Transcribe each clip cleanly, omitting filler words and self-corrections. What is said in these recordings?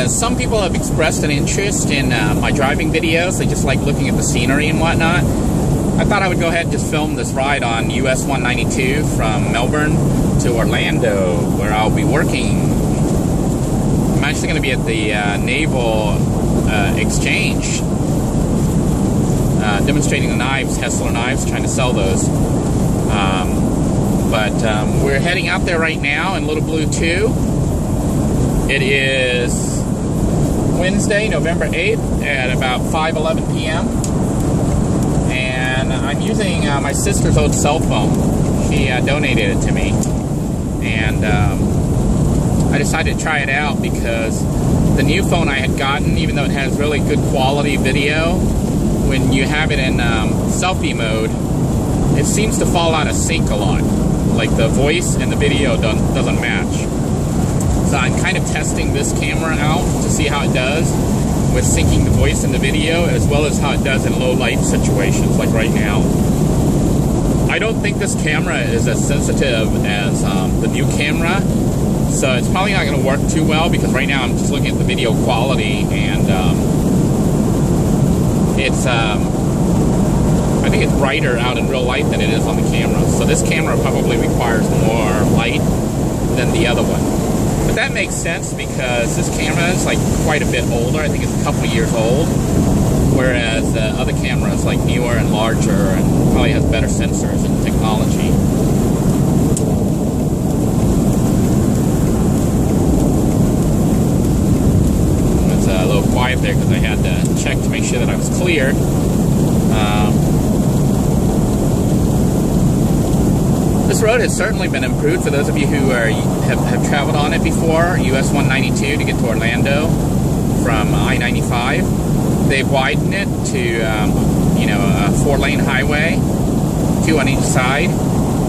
Some people have expressed an interest in my driving videos. They just like looking at the scenery and whatnot. I thought I would go ahead and just film this ride on US 192 from Melbourne to Orlando, where I'll be working. I'm actually going to be at the Naval Exchange, demonstrating the knives, Hessler knives, trying to sell those. But we're heading out there right now in Little Blue 2. It is Wednesday, November 8th at about 5:11 p.m. And I'm using my sister's old cell phone. She donated it to me. And I decided to try it out because the new phone I had gotten, even though it has really good quality video, when you have it in selfie mode, it seems to fall out of sync a lot. Like the voice and the video doesn't match. So I'm kind of testing this camera out to see how it does with syncing the voice and the video, as well as how it does in low light situations like right now. I don't think this camera is as sensitive as the new camera, so it's probably not going to work too well because right now I'm just looking at the video quality, and I think it's brighter out in real light than it is on the camera. So this camera probably requires more light than the other one. But that makes sense because this camera is like quite a bit older. I think it's a couple years old, whereas the other camera is like newer and larger and probably has better sensors and technology. It's a little quiet there because I had to check to make sure that I was clear. This road has certainly been improved for those of you who have traveled on it before, US 192 to get to Orlando from I-95. They've widened it to, a 4-lane highway, 2 on each side,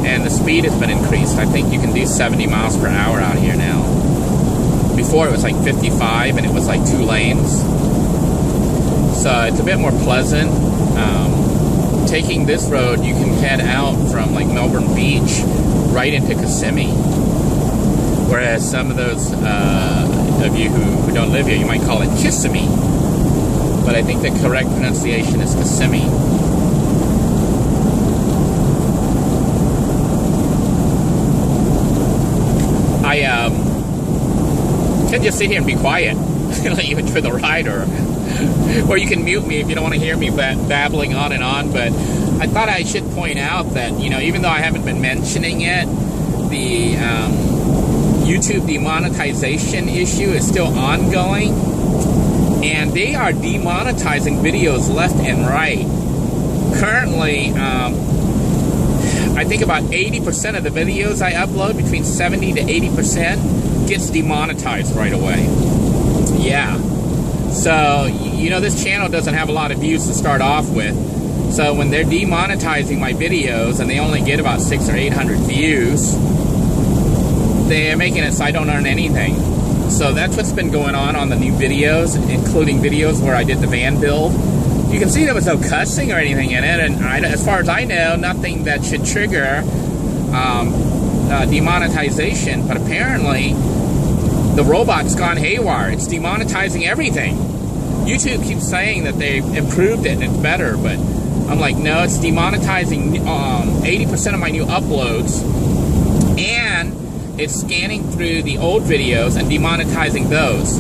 and the speed has been increased. I think you can do 70 miles per hour out here now. Before it was like 55 and it was like 2 lanes. So it's a bit more pleasant. Taking this road, you can head out from like Melbourne Beach right into Kissimmee. Whereas some of those of you who don't live here, you might call it Kissimmee. But I think the correct pronunciation is Kissimmee. I can just sit here and be quiet and let you enjoy the ride, or you can mute me if you don't want to hear me babbling on and on. But I thought I should point out that, even though I haven't been mentioning it, the YouTube demonetization issue is still ongoing, and they are demonetizing videos left and right. Currently, I think about 80% of the videos I upload, between 70 to 80%, gets demonetized right away. Yeah. So, this channel doesn't have a lot of views to start off with. So when they're demonetizing my videos and they only get about 600 or 800 views, they're making it so I don't earn anything. So that's what's been going on the new videos, including videos where I did the van build. You can see there was no cussing or anything in it, and as far as I know, nothing that should trigger demonetization. But apparently, the robot's gone haywire. It's demonetizing everything. YouTube keeps saying that they've improved it and it's better, but I'm like, no, it's demonetizing 80% of my new uploads, and it's scanning through the old videos and demonetizing those.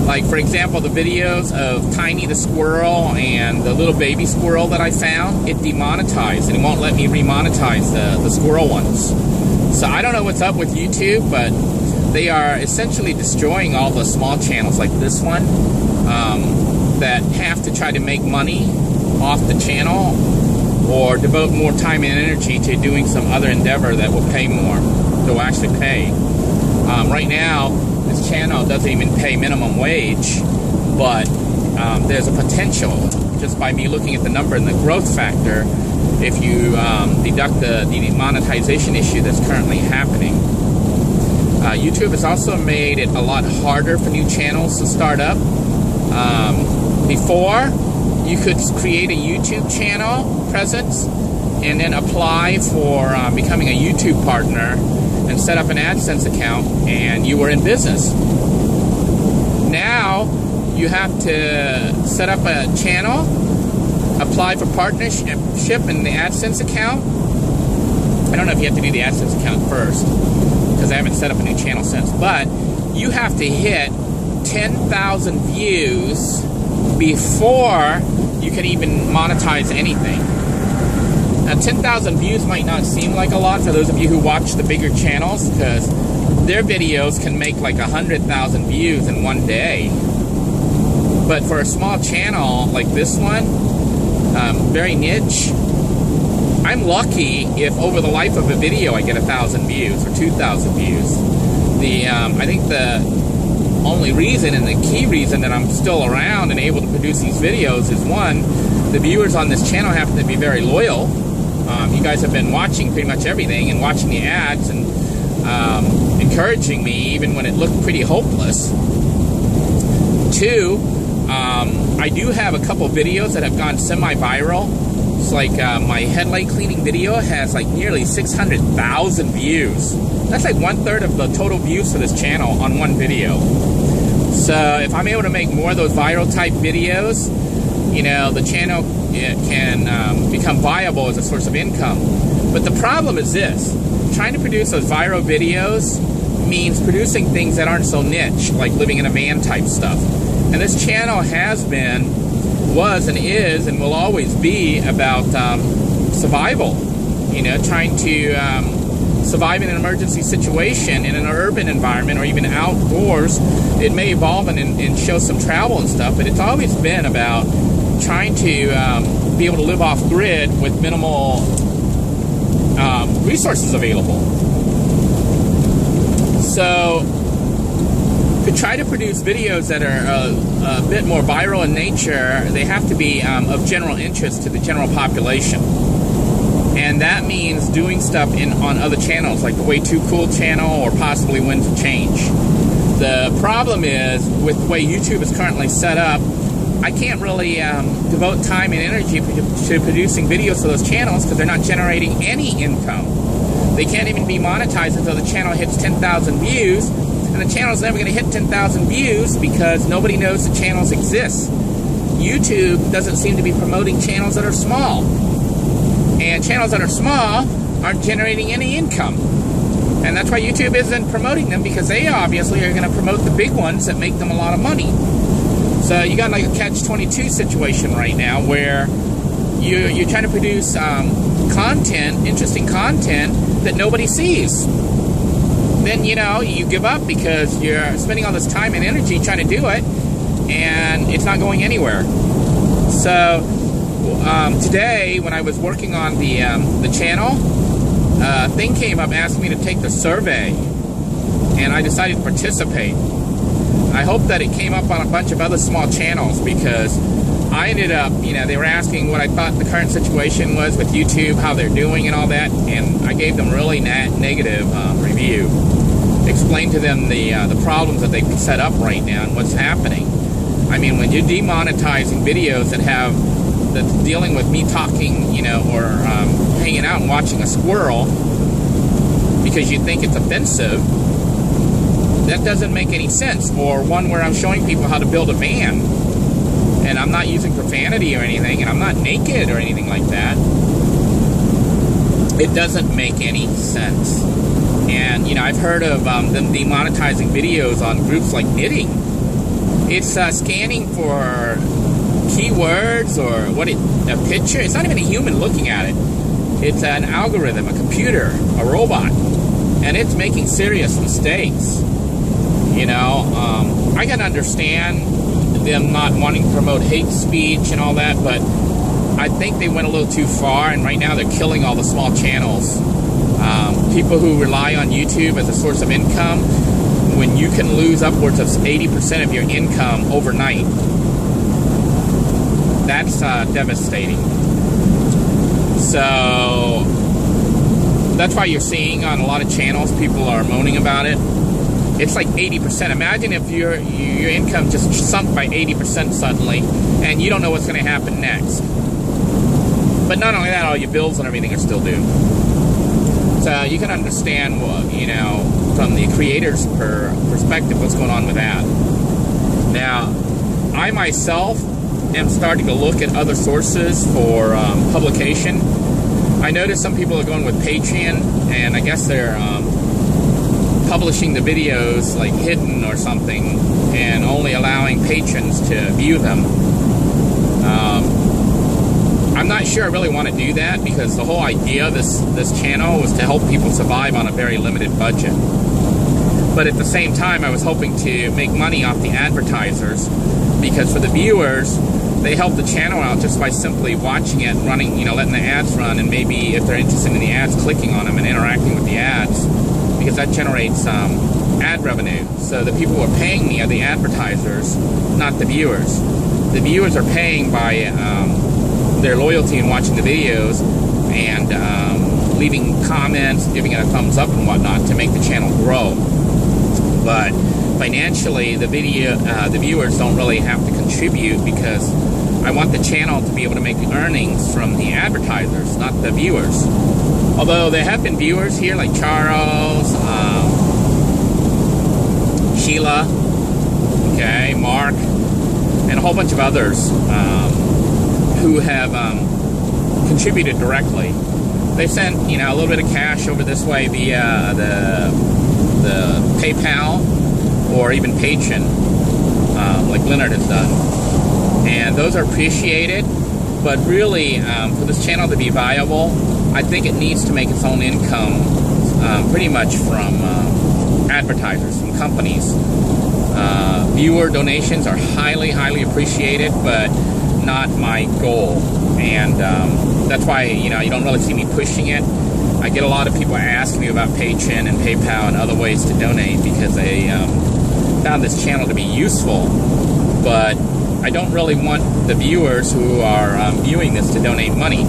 Like, for example, the videos of Tiny the squirrel and the little baby squirrel that I found, it demonetized, and it won't let me remonetize the squirrel ones. So I don't know what's up with YouTube, but they are essentially destroying all the small channels like this one that have to try to make money off the channel or devote more time and energy to doing some other endeavor that will pay more, that will actually pay. Right now, this channel doesn't even pay minimum wage, but there's a potential, just by me looking at the number and the growth factor, if you deduct the monetization issue that's currently happening. YouTube has also made it a lot harder for new channels to start up. Before, you could create a YouTube channel presence and then apply for becoming a YouTube partner and set up an AdSense account, and you were in business. now you have to set up a channel, apply for partnership in the AdSense account. I don't know if you have to do the AdSense account first, because I haven't set up a new channel since, but you have to hit 10,000 views before you can even monetize anything. Now, 10,000 views might not seem like a lot for those of you who watch the bigger channels, because their videos can make like 100,000 views in one day. But for a small channel like this one, very niche, I'm lucky if over the life of a video I get 1,000 views or 2,000 views. I think the only reason and the key reason that I'm still around and able to produce these videos is, one, the viewers on this channel happen to be very loyal. You guys have been watching pretty much everything and watching the ads and encouraging me even when it looked pretty hopeless. Two, I do have a couple videos that have gone semi-viral. It's like my headlight cleaning video has like nearly 600,000 views. That's like 1/3 of the total views for this channel on one video. So if I'm able to make more of those viral type videos, you know, the channel can become viable as a source of income. But the problem is this: trying to produce those viral videos means producing things that aren't so niche, like living in a van type stuff. And this channel has been, was and is and will always be about survival. You know, trying to survive in an emergency situation in an urban environment or even outdoors. It may evolve and show some travel and stuff, but it's always been about trying to be able to live off grid with minimal resources available. So to try to produce videos that are a bit more viral in nature, they have to be of general interest to the general population. And that means doing stuff on other channels, like the Way Too Cool channel or possibly Winds of Change. The problem is, with the way YouTube is currently set up, I can't really devote time and energy to producing videos for those channels because they're not generating any income. They can't even be monetized until the channel hits 10,000 views, and the channel's never going to hit 10,000 views because nobody knows the channels exist. YouTube doesn't seem to be promoting channels that are small. And channels that are small aren't generating any income. And that's why YouTube isn't promoting them, because they obviously are going to promote the big ones that make them a lot of money. So you got like a catch-22 situation right now where you're trying to produce content, interesting content that nobody sees. Then, you know, you give up because you're spending all this time and energy trying to do it, and it's not going anywhere. So today, when I was working on the channel, a thing came up asking me to take the survey, and I decided to participate. I hope that it came up on a bunch of other small channels, because I ended up, you know, they were asking what I thought the current situation was with YouTube, how they're doing and all that, and I gave them really negative review. Explained to them the problems that they've set up right now and what's happening. I mean, when you're demonetizing videos that's dealing with me talking, you know, or hanging out and watching a squirrel because you think it's offensive, that doesn't make any sense. Or one where I'm showing people how to build a van, and I'm not using profanity or anything, and I'm not naked or anything like that. It doesn't make any sense. And, you know, I've heard of them demonetizing videos on groups like knitting. It's scanning for keywords or a picture. It's not even a human looking at it. It's an algorithm, a computer, a robot, and it's making serious mistakes. You know, I can understand them not wanting to promote hate speech and all that, but I think they went a little too far, and right now they're killing all the small channels. People who rely on YouTube as a source of income, when you can lose upwards of 80% of your income overnight, that's devastating. So that's why you're seeing on a lot of channels people are moaning about it. It's like 80%. Imagine if your income just sunk by 80% suddenly, and you don't know what's going to happen next. But not only that, all your bills and everything are still due. So you can understand, you know, from the creator's perspective, what's going on with that. Now, I myself am starting to look at other sources for publication. I noticed some people are going with Patreon, and I guess they're publishing the videos like hidden or something, and only allowing patrons to view them. I'm not sure I really want to do that, because the whole idea of this channel was to help people survive on a very limited budget. But at the same time, I was hoping to make money off the advertisers, because for the viewers, they help the channel out just by simply watching it, running, you know, letting the ads run, and maybe if they're interested in the ads, clicking on them and interacting with the ads, because that generates ad revenue. So the people who are paying me are the advertisers, not the viewers. The viewers are paying by their loyalty in watching the videos and leaving comments, giving it a thumbs up and whatnot to make the channel grow. But financially, the viewers don't really have to contribute, because I want the channel to be able to make earnings from the advertisers, not the viewers. Although there have been viewers here like Charles, Sheila, okay, Mark, and a whole bunch of others who have contributed directly. They sent, you know, a little bit of cash over this way via the PayPal or even Patreon, like Leonard has done, and those are appreciated. But really, for this channel to be viable, I think it needs to make its own income, pretty much from advertisers, from companies. Viewer donations are highly, highly appreciated, but not my goal, and that's why, you know, you don't really see me pushing it. I get a lot of people asking me about Patreon and PayPal and other ways to donate, because they found this channel to be useful, but I don't really want the viewers who are viewing this to donate money.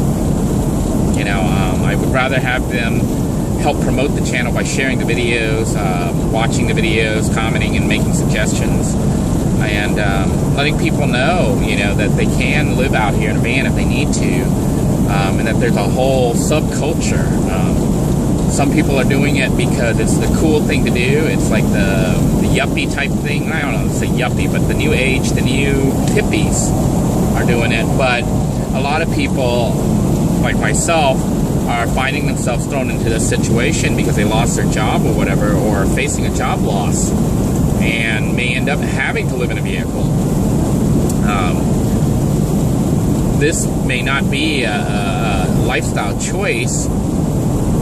You know, I would rather have them help promote the channel by sharing the videos, watching the videos, commenting and making suggestions, and letting people know, you know, that they can live out here in a van if they need to, and that there's a whole subculture. Some people are doing it because it's the cool thing to do. It's like the yuppie type thing. I don't know, say yuppie, but the new age, the new hippies are doing it. But a lot of people, like myself, are finding themselves thrown into this situation because they lost their job or whatever, or are facing a job loss, and may end up having to live in a vehicle. This may not be a lifestyle choice,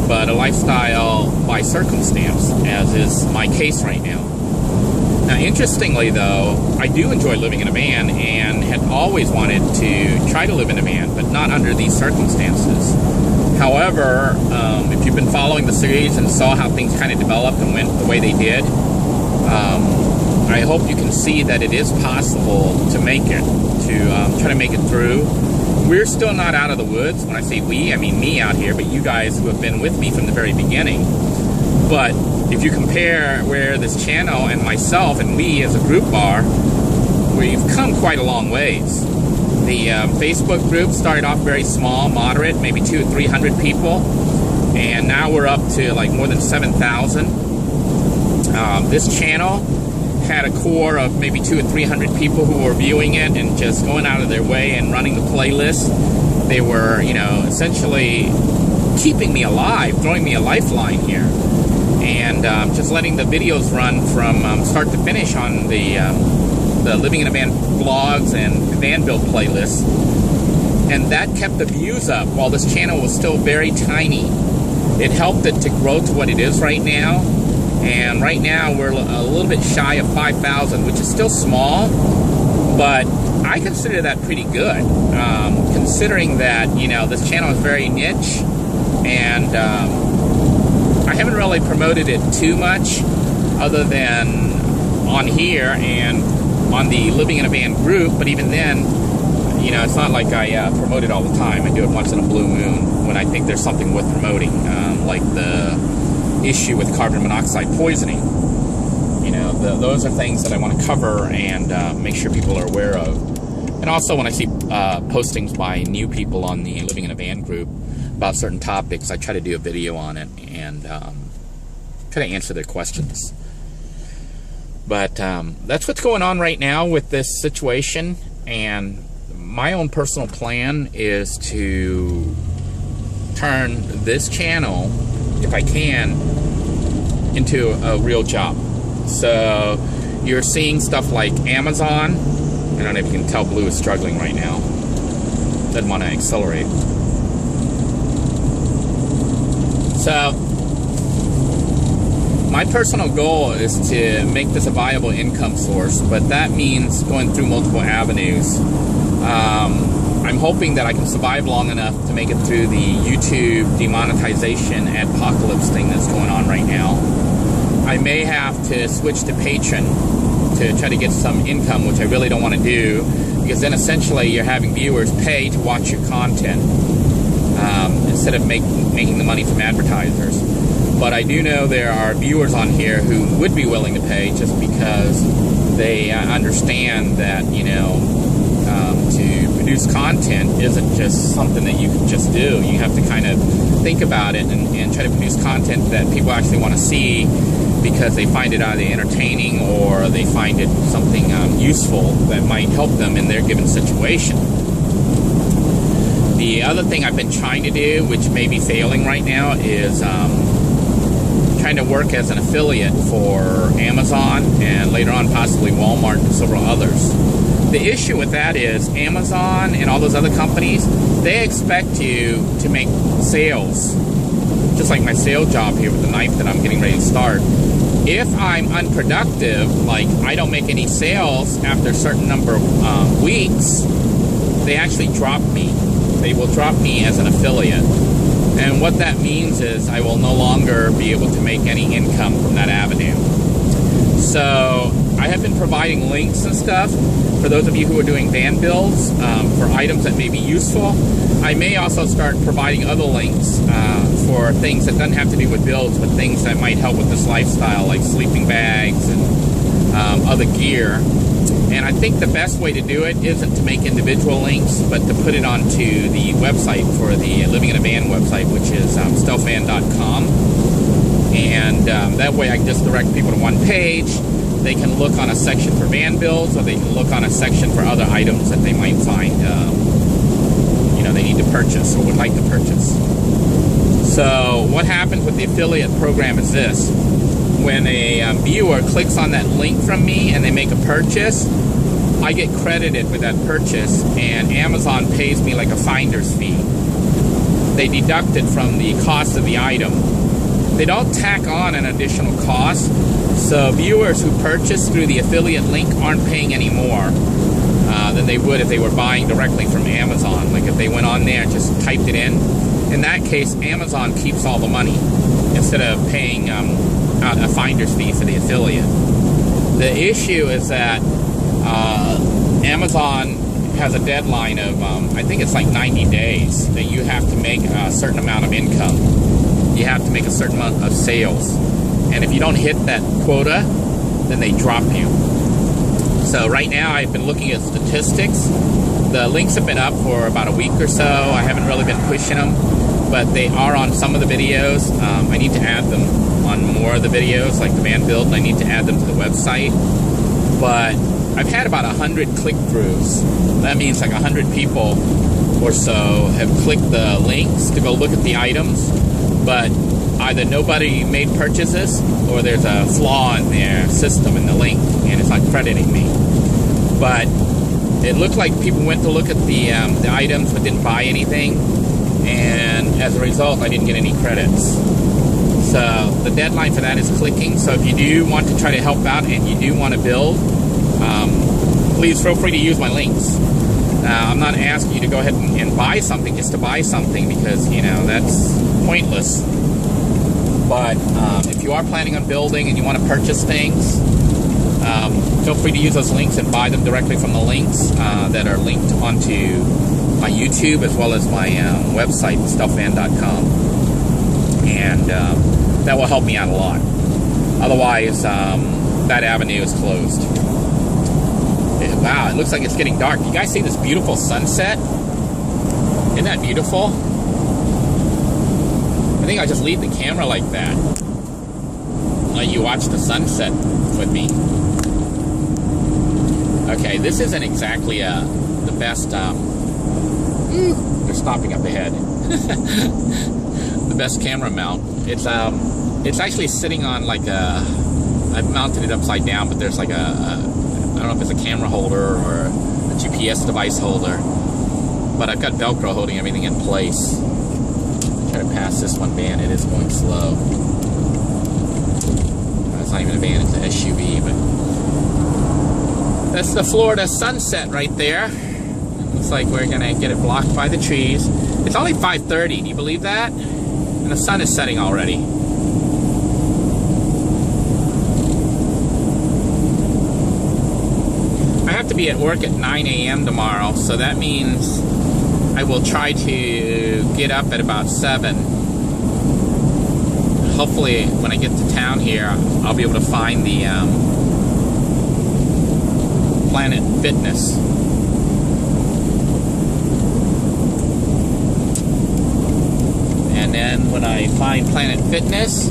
but a lifestyle by circumstance, as is my case right now. Now, interestingly though, I do enjoy living in a van, and had always wanted to try to live in a van, but not under these circumstances. However, if you've been following the series and saw how things kind of developed and went the way they did, I hope you can see that it is possible to make it, to try to make it through. We're still not out of the woods. When I say we, I mean me out here, but you guys who have been with me from the very beginning. But if you compare where this channel and myself and we as a group are, we've come quite a long ways. The Facebook group started off very small, moderate, maybe 200 or 300 people, and now we're up to like more than 7,000. This channel had a core of maybe 200 or 300 people who were viewing it and just going out of their way and running the playlist. They were, you know, essentially keeping me alive, throwing me a lifeline here, and just letting the videos run from start to finish on the Living in a Van vlogs and van build playlists, and that kept the views up while this channel was still very tiny. It helped it to grow to what it is right now, and right now we're a little bit shy of 5,000, which is still small, but I consider that pretty good, considering that, you know, this channel is very niche, and I haven't really promoted it too much other than on here and on the Living in a Van group, but even then, you know, it's not like I promote it all the time. I do it once in a blue moon when I think there's something worth promoting, like the issue with carbon monoxide poisoning. You know, those are things that I want to cover and make sure people are aware of. And also when I see postings by new people on the Living in a Van group about certain topics, I try to do a video on it and try to answer their questions. But that's what's going on right now with this situation, and my own personal plan is to turn this channel, if I can, into a real job. So you're seeing stuff like Amazon. I don't know if you can tell Blue is struggling right now. Doesn't want to accelerate. So my personal goal is to make this a viable income source, but that means going through multiple avenues. I'm hoping that I can survive long enough to make it through the YouTube demonetization apocalypse thing that's going on right now. I may have to switch to Patreon to try to get some income, which I really don't want to do, because then essentially you're having viewers pay to watch your content instead of making the money from advertisers. But I do know there are viewers on here who would be willing to pay just because they understand that, you know, to produce content isn't just something that you can just do. You have to kind of think about it and try to produce content that people actually want to see because they find it either entertaining or they find it something useful that might help them in their given situation. The other thing I've been trying to do, which may be failing right now, is trying to work as an affiliate for Amazon and later on possibly Walmart and several others. The issue with that is Amazon and all those other companies, they expect you to make sales. Just like my sales job here with the knife that I'm getting ready to start. If I'm unproductive, like I don't make any sales after a certain number of weeks, they actually drop me. They will drop me as an affiliate. And what that means is I will no longer be able to make any income from that avenue. So I have been providing links and stuff for those of you who are doing van builds for items that may be useful. I may also start providing other links for things that doesn't have to do with builds, but things that might help with this lifestyle, like sleeping bags and other gear. And I think the best way to do it isn't to make individual links, but to put it onto the website for the Living in a Van website, which is stealthvan.com. And that way I can just direct people to one page. They can look on a section for van builds, or they can look on a section for other items that they might find you know, they need to purchase or would like to purchase. So what happens with the affiliate program is this. When a viewer clicks on that link from me and they make a purchase, I get credited with that purchase, and Amazon pays me like a finder's fee. They deduct it from the cost of the item. They don't tack on an additional cost, so viewers who purchase through the affiliate link aren't paying any more than they would if they were buying directly from Amazon. Like if they went on there and just typed it in that case, Amazon keeps all the money instead of paying a finder's fee for the affiliate. The issue is that Amazon has a deadline of, I think it's like 90 days that you have to make a certain amount of income. You have to make a certain amount of sales. And if you don't hit that quota, then they drop you. So right now I've been looking at statistics. The links have been up for about a week or so. I haven't really been pushing them, but they are on some of the videos. I need to add them on more of the videos, like the van build, and I need to add them to the website. But I've had about 100 click-throughs. That means like 100 people or so have clicked the links to go look at the items, but either nobody made purchases or there's a flaw in their system in the link and it's not crediting me. But it looked like people went to look at the items but didn't buy anything, and as a result I didn't get any credits. So the deadline for that is clicking. So if you do want to try to help out and you do want to build, please feel free to use my links. I'm not asking you to go ahead and buy something just to buy something, because, you know, that's pointless. But if you are planning on building and you want to purchase things, feel free to use those links and buy them directly from the links that are linked onto my YouTube as well as my website, stealthvan.com. And that will help me out a lot. Otherwise, that avenue is closed. Wow, it looks like it's getting dark. You guys see this beautiful sunset? Isn't that beautiful? I think I'll just leave the camera like that. Let you watch the sunset with me. Okay, this isn't exactly the best, they're stopping up ahead. The best camera mount. It's actually sitting on like I've mounted it upside down, but there's like I don't know if it's a camera holder or a GPS device holder, but I've got Velcro holding everything in place. Try to pass this one van, it is going slow. It's not even a van, it's an SUV, but that's the Florida sunset right there. Looks like we're gonna get it blocked by the trees. It's only 5:30, do you believe that? And the sun is setting already. I have to be at work at 9 a.m. tomorrow, so that means I will try to get up at about 7. Hopefully, when I get to town here, I'll be able to find the Planet Fitness. And then when I find Planet Fitness,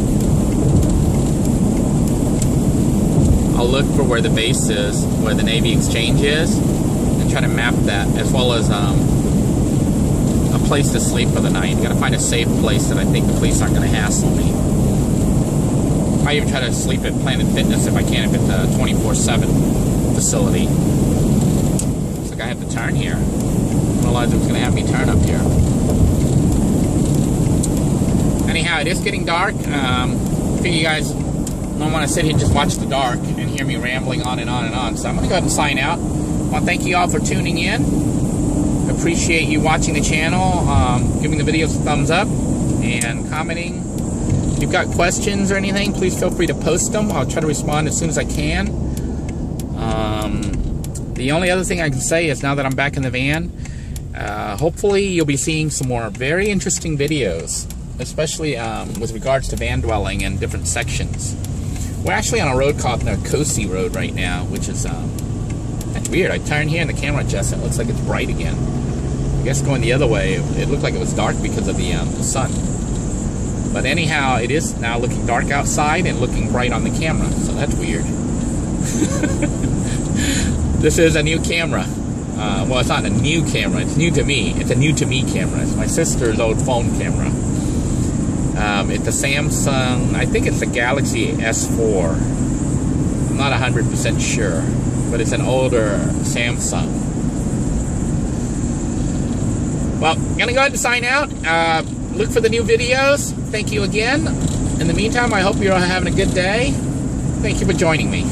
I'll look for where the base is, where the Navy Exchange is, and try to map that, as well as a place to sleep for the night. Gotta find a safe place that I think the police aren't gonna hassle me. I even try to sleep at Planet Fitness if I can, if it's a 24/7 facility. Looks like I have to turn here. I didn't realize it was gonna have me turn up here. Anyhow, it is getting dark. I figure you guys don't want to sit here and just watch the dark and hear me rambling on and on and on. So I'm going to go ahead and sign out. I want to thank you all for tuning in. Appreciate you watching the channel, giving the videos a thumbs up, and commenting. If you've got questions or anything, please feel free to post them. I'll try to respond as soon as I can. The only other thing I can say is now that I'm back in the van, hopefully you'll be seeing some more very interesting videos, especially with regards to van dwelling and different sections. We're actually on a road called Narcosi Road right now, which is, that's weird. I turn here and the camera adjusts, it looks like it's bright again. I guess going the other way, it looked like it was dark because of the sun. But anyhow, it is now looking dark outside and looking bright on the camera, so that's weird. This is a new camera. Well, it's not a new camera, it's new to me. It's a new to me camera. It's my sister's old phone camera. It's a Samsung, I think it's the Galaxy S4. I'm not 100% sure, but it's an older Samsung. Well, I'm gonna go ahead and sign out. Look for the new videos. Thank you again. In the meantime, I hope you're all having a good day. Thank you for joining me.